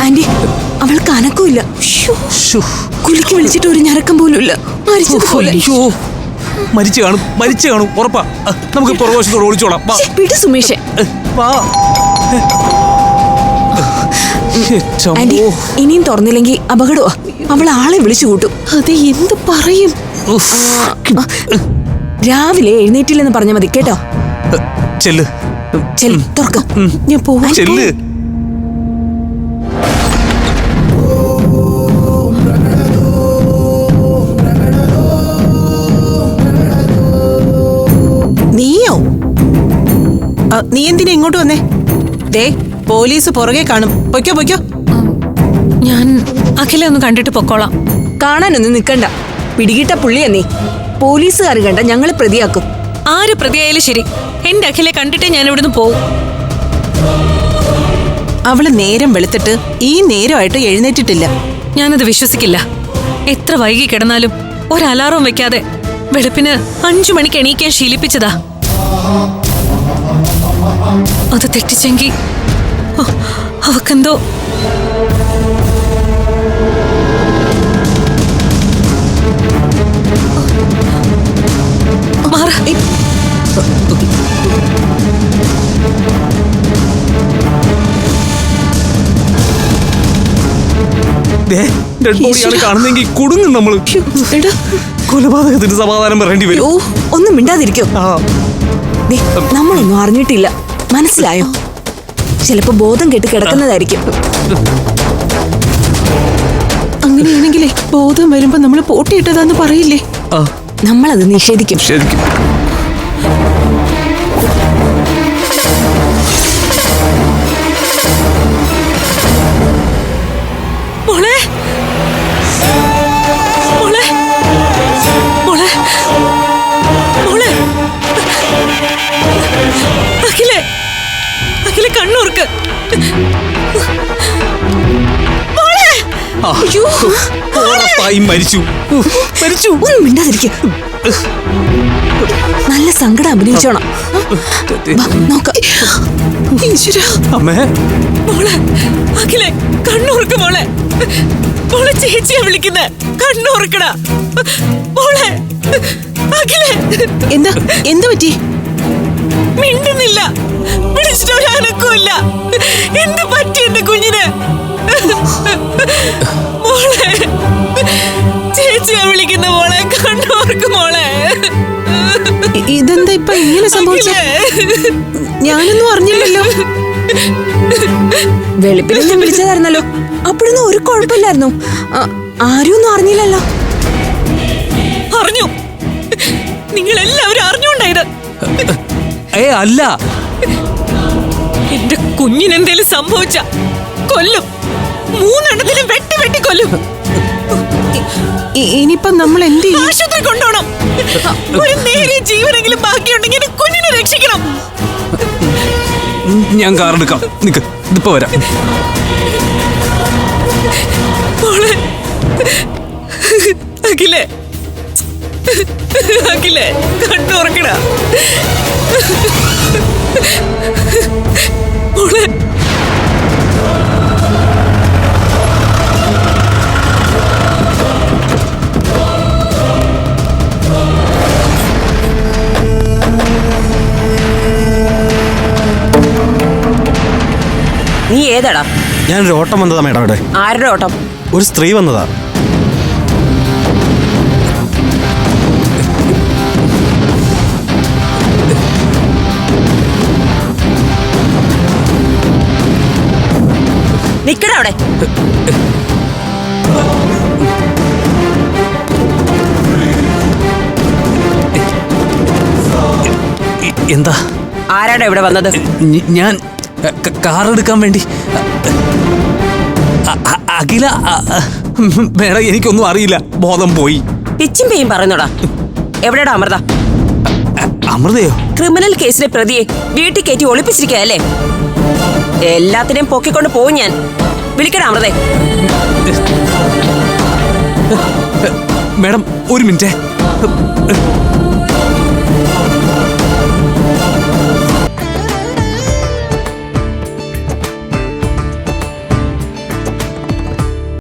Anti, അവൾക്ക് അനക്കമില്ല. കുലിക്ക് വിളിച്ചിട്ട് ഒരു ഞരക്കം പോലും ഇല്ല. മരിച്ചു കാണും ഉറപ്പാ. നമുക്ക് പുറകുവശത്തോട് ഓടിച്ചോളാം. വിട് സുമേഷേ. ആന്റി, ഇനിയും തുറന്നില്ലെങ്കിൽ അപകടമാ. അവൾ ആളെ വിളിച്ചു കൂട്ടും. അതെ, എന്ത് പറയും? രാവിലെ എഴുന്നേറ്റില്ലെന്ന് പറഞ്ഞ മതി കേട്ടോ. ചെല്ല് തുറക്ക. ഞാൻ പോവാ. ചെല്ല്. നീയോ? നീ എന്തിനാ ഇങ്ങോട്ട് വന്നേ? ദേ, പോലീസ് പുറകെ കാണും. പൊയ്ക്കോ. ഞാൻ അഖിലെ ഒന്ന് കണ്ടിട്ട് പൊക്കോളാം. കാണാനൊന്നും നിക്കണ്ട. പിടികിട്ട പുള്ളിയാ നീ. പോലീസുകാർ കണ്ട ഞങ്ങളെ പ്രതിയാക്കും. ആര് പ്രതിയായാലും ശരി, എന്റെ അഖിലെ കണ്ടിട്ടേ ഞാൻ ഇവിടുന്ന് പോവും. അവള് നേരം വെളുത്തിട്ട് ഈ നേരമായിട്ട് എഴുന്നേറ്റിട്ടില്ല. ഞാനത് വിശ്വസിക്കില്ല. എത്ര വൈകി കിടന്നാലും ഒരു അലാറം വെക്കാതെ വെളുപ്പിന് 5 മണിക്ക് എണീക്കാൻ ശീലിപ്പിച്ചതാ. അത് തെറ്റിച്ചെങ്കിൽ അവക്കെന്തോ മാറ. കാണുന്നെങ്കിൽ കുടുങ്ങും നമ്മള്. കൊലപാതകത്തിന് സമാധാനം പറയേണ്ടി വരും. ഒന്നും മിണ്ടാതിരിക്കോ. നമ്മളൊന്നും അറിഞ്ഞിട്ടില്ല, മനസ്സിലായോ? ചിലപ്പോ ബോധം കെട്ട് കിടക്കുന്നതായിരിക്കും. അങ്ങനെയാണെങ്കിലേ ബോധം വരുമ്പോ നമ്മള് പോട്ടിയിട്ടതാന്ന് പറയില്ലേ? നമ്മളത് നിഷേധിക്കും. കണ്ണൂർക്ക് മരിച്ചു. ഒന്നും മിണ്ടാതിരിക്കും. നല്ല സങ്കടം അഭിനയിച്ചോണം. അഖിലെ, കണ്ണൂർക്ക് മോളെ. മോളെ ചേച്ചിയാ വിളിക്കുന്നെ. കണ്ണൂർക്കടാ മോളെ. അഖിലെ, എന്താ പറ്റി? മിണ്ടുന്നില്ല. വിളിച്ചിട്ട് ഒരു അനക്കമില്ല. എന്ത് പറ്റി എന്റെ കുഞ്ഞിന്? മോളെ, ചേച്ചിയാ വിളിക്കുന്ന മോളെ. കണ്ണൂർക്ക് മോളെ. ഇതെന്താ ഇപ്പൊ ഇങ്ങനെ സംഭവിച്ചേ? ഞാനൊന്നും അറിഞ്ഞില്ലല്ലോ. വെളുപ്പിനെ ഞാൻ വിളിച്ചതായിരുന്നല്ലോ. അപ്പോഴൊന്നും ഒരു കുഴപ്പമില്ലായിരുന്നു. ആരും ഒന്നും അറിഞ്ഞില്ലല്ലോ. അറിഞ്ഞു. നിങ്ങളെല്ലാവരും അറിഞ്ഞുണ്ടായത്. അല്ല, എന്റെ കുഞ്ഞിനെന്തേലും സംഭവിച്ച കൊല്ലും. 3 എണ്ണത്തിലും വെട്ടി കൊല്ലും. ഇനിയിപ്പം നമ്മൾ എന്ത് ചെയ്യും? ആശുപത്രി കൊണ്ടുപോകണം. ഒരു നേരിയ ജീവനെങ്കിലും ബാക്കിയുണ്ടെങ്കിൽ കുഞ്ഞിനെ രക്ഷിക്കണം. ഞാൻ കാറെടുക്കാം. നിക്ക്, ഇതിപ്പോ വരാം. അഖിലെ, കണ്ണുറക്കടാ മോളെ. നീ ഏതാടാ? ഞാനൊരു ഓട്ടം വന്നതാ മേഡം. ഇവിടെ ആരുടെ ഓട്ടം? ഒരു സ്ത്രീ വന്നതാ. നിക്കടാ അവിടെ. എന്താ? ആരാടാ ഇവിടെ വന്നത്? ഞാൻ കാറെടുക്കാൻ വേണ്ടി. അഖില, മേഡം എനിക്കൊന്നും അറിയില്ല. ബോധം പോയി. പിച്ചും പേയും പറയുന്നോടാ. എവിടെടാ അമൃത? അമൃതയോ? ക്രിമിനൽ കേസിലെ പ്രതിയെ വീട്ടിൽ കയറ്റി ഒളിപ്പിച്ചിരിക്കല്ലേ? എല്ലാത്തിനെയും പൊക്കിക്കൊണ്ട് പോവും ഞാൻ. വിളിക്കടാ അമൃതേ. മേഡം, ഒരു മിനിറ്റ്.